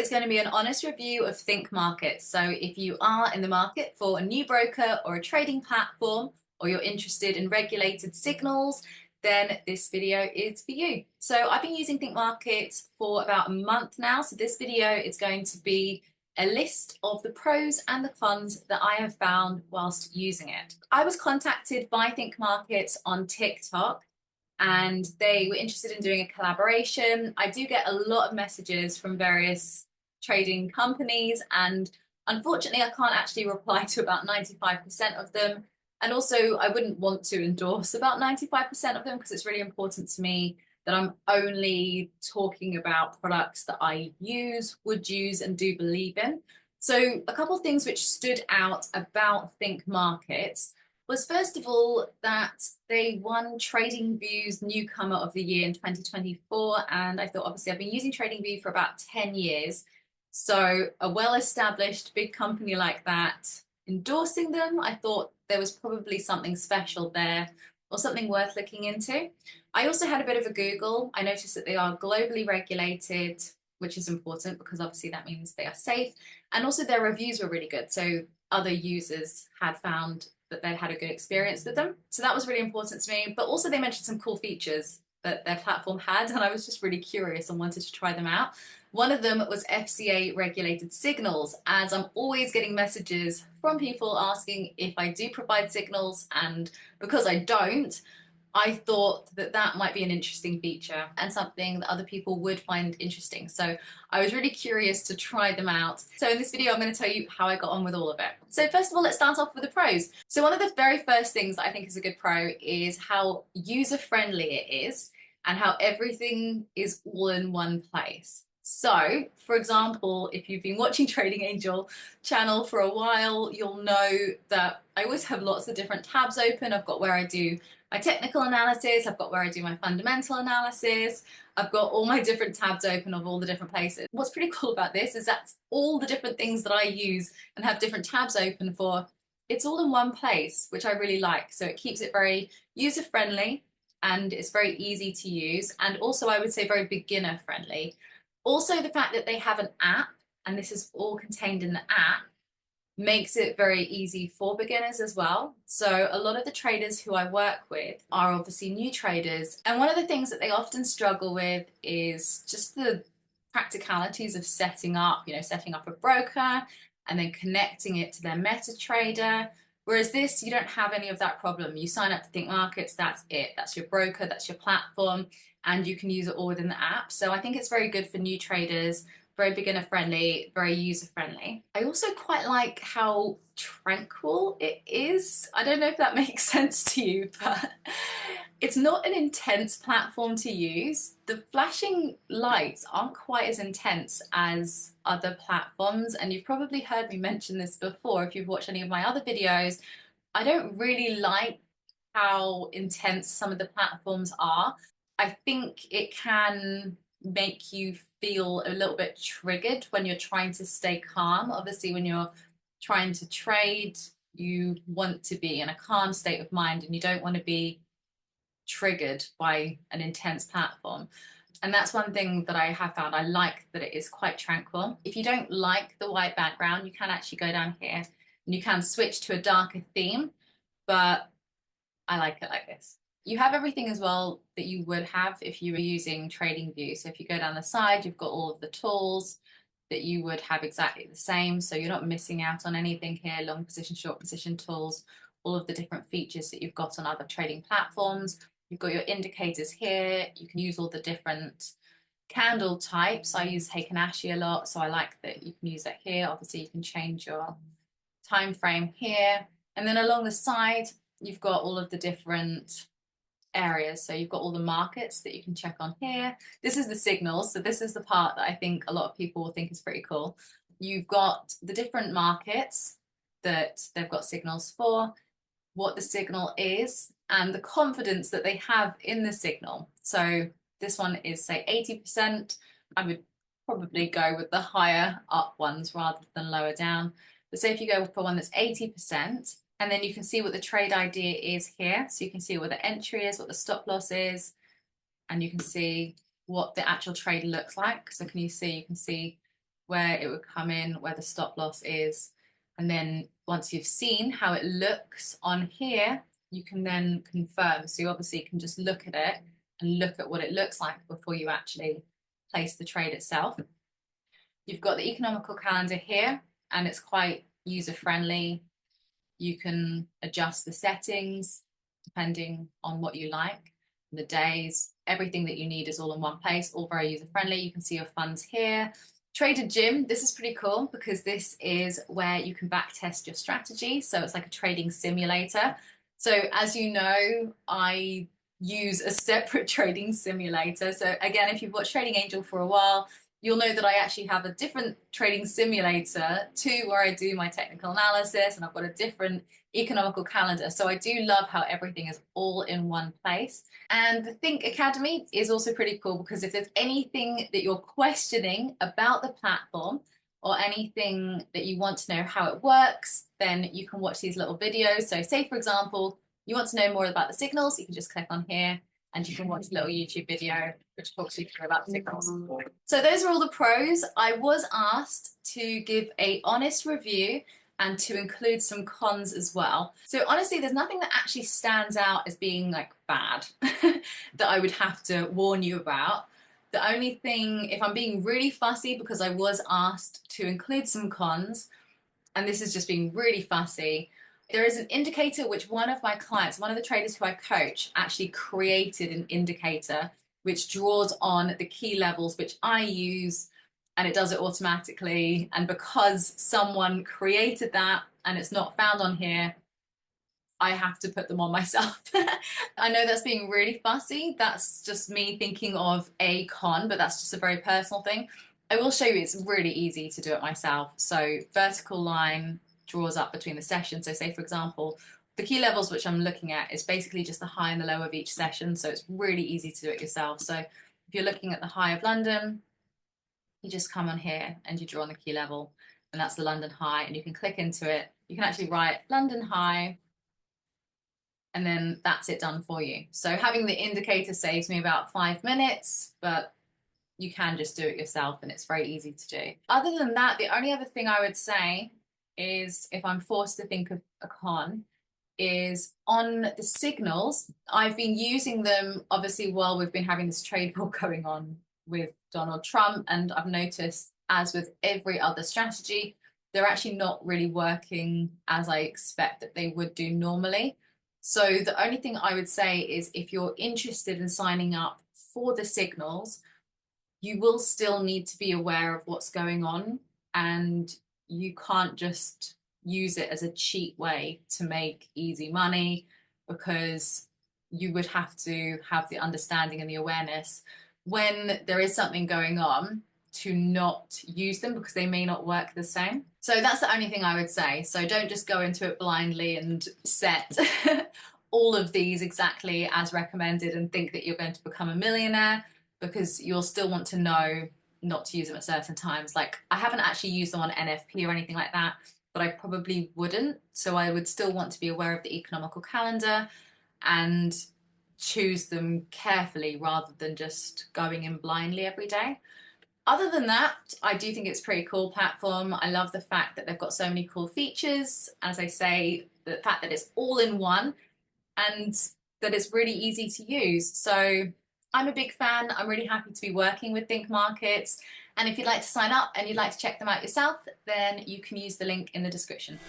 is going to be an honest review of ThinkMarkets. So if you are in the market for a new broker or a trading platform, or you're interested in regulated signals, then this video is for you. So I've been using ThinkMarkets for about a month now. So this video is going to be a list of the pros and the cons that I have found whilst using it. I was contacted by ThinkMarkets on TikTok and they were interested in doing a collaboration. I do get a lot of messages from various trading companies, and unfortunately I can't actually reply to about 95% of them. And also I wouldn't want to endorse about 95% of them because it's really important to me that I'm only talking about products that I use, would use, and do believe in. So a couple of things which stood out about ThinkMarkets was, first of all, that they won TradingView's Newcomer of the Year in 2024. And I thought, obviously, I've been using TradingView for about 10 years. So a well-established big company like that, endorsing them, I thought there was probably something special there or something worth looking into. I also had a bit of a Google. I noticed that they are globally regulated, which is important because obviously that means they are safe. And also their reviews were really good. So other users had found that they'd had a good experience with them. So that was really important to me. But also they mentioned some cool features that their platform had, and I was just really curious and wanted to try them out. One of them was FCA regulated signals, as I'm always getting messages from people asking if I do provide signals, and because I don't, I thought that that might be an interesting feature and something that other people would find interesting. So I was really curious to try them out. So in this video, I'm going to tell you how I got on with all of it. So first of all, let's start off with the pros. So one of the very first things that I think is a good pro is how user-friendly it is and how everything is all in one place. So, for example, if you've been watching Trading Angel channel for a while, you'll know that I always have lots of different tabs open. I've got where I do my technical analysis, I've got where I do my fundamental analysis, I've got all my different tabs open of all the different places. What's pretty cool about this is that's all the different things that I use and have different tabs open for. It's all in one place, which I really like. So it keeps it very user-friendly and it's very easy to use. And also I would say very beginner-friendly. Also the fact that they have an app, and this is all contained in the app, makes it very easy for beginners as well. So a lot of the traders who I work with are obviously new traders. And one of the things that they often struggle with is just the practicalities of setting up a broker and then connecting it to their MetaTrader. Whereas this, you don't have any of that problem. You sign up to ThinkMarkets, that's it. That's your broker, that's your platform, and you can use it all within the app. So I think it's very good for new traders, very beginner friendly, very user friendly. I also quite like how tranquil it is. I don't know if that makes sense to you, but it's not an intense platform to use. The flashing lights aren't quite as intense as other platforms, and you've probably heard me mention this before if you've watched any of my other videos. I don't really like how intense some of the platforms are. I think it can make you feel a little bit triggered when you're trying to stay calm. Obviously, when you're trying to trade, you want to be in a calm state of mind and you don't want to be triggered by an intense platform. And that's one thing that I have found. I like that it is quite tranquil. If you don't like the white background, you can actually go down here and you can switch to a darker theme, but I like it like this. You have everything as well that you would have if you were using TradingView. So if you go down the side, you've got all of the tools that you would have exactly the same. So you're not missing out on anything here, long position, short position tools, all of the different features that you've got on other trading platforms. You've got your indicators here. You can use all the different candle types. I use Heikin-Ashi a lot, so I like that you can use that here. Obviously, you can change your time frame here. And then along the side, you've got all of the different areas. So you've got all the markets that you can check on here. This is the signals. So this is the part that I think a lot of people will think is pretty cool. You've got the different markets that they've got signals for, what the signal is, and the confidence that they have in the signal. So this one is, say, 80%. I would probably go with the higher up ones rather than lower down. But say if you go for one that's 80%, and then you can see what the trade idea is here. So you can see what the entry is, what the stop loss is, and you can see what the actual trade looks like. So you can see where it would come in, where the stop loss is. And then once you've seen how it looks on here, you can then confirm. So you obviously can just look at it and look at what it looks like before you actually place the trade itself. You've got the economical calendar here, and it's quite user-friendly. You can adjust the settings depending on what you like, the days, everything that you need is all in one place, all very user-friendly. You can see your funds here. Trader Gym, this is pretty cool because this is where you can backtest your strategy. So it's like a trading simulator. So as you know, I use a separate trading simulator. So again, if you've watched Trading Angel for a while, you'll know that I actually have a different trading simulator to where I do my technical analysis, and I've got a different economical calendar. So I do love how everything is all in one place. And the Think Academy is also pretty cool because if there's anything that you're questioning about the platform or anything that you want to know how it works, then you can watch these little videos. So say, for example, you want to know more about the signals, you can just click on here and you can watch a little YouTube video which talks you through about signals. So those are all the pros. I was asked to give an honest review and to include some cons as well. So honestly, there's nothing that actually stands out as being like bad that I would have to warn you about. The only thing, if I'm being really fussy because I was asked to include some cons, and this is just being really fussy, there is an indicator which one of my clients, one of the traders who I coach, actually created an indicator which draws on the key levels which I use, and it does it automatically. And because someone created that and it's not found on here, I have to put them on myself. I know that's being really fussy. That's just me thinking of a con, but that's just a very personal thing. I will show you it's really easy to do it myself. So vertical line draws up between the sessions. So say, for example, the key levels which I'm looking at is basically just the high and the low of each session. So it's really easy to do it yourself. So if you're looking at the high of London, you just come on here and you draw on the key level, and that's the London high, and you can click into it. You can actually write London high, and then that's it done for you. So having the indicator saves me about 5 minutes, but you can just do it yourself and it's very easy to do. Other than that, the only other thing I would say is, if I'm forced to think of a con, is on the signals. I've been using them obviously while we've been having this trade war going on with Donald Trump, and I've noticed, as with every other strategy, they're actually not really working as I expect that they would do normally. So the only thing I would say is, if you're interested in signing up for the signals, you will still need to be aware of what's going on, and you can't just use it as a cheap way to make easy money, because you would have to have the understanding and the awareness when there is something going on to not use them, because they may not work the same. So that's the only thing I would say. So don't just go into it blindly and set all of these exactly as recommended and think that you're going to become a millionaire, because you'll still want to know not to use them at certain times. Like, I haven't actually used them on NFP or anything like that, but I probably wouldn't. So I would still want to be aware of the economical calendar and choose them carefully rather than just going in blindly every day. Other than that, I do think it's a pretty cool platform. I love the fact that they've got so many cool features. As I say, the fact that it's all in one and that it's really easy to use. So I'm a big fan. I'm really happy to be working with ThinkMarkets. And if you'd like to sign up and you'd like to check them out yourself, then you can use the link in the description.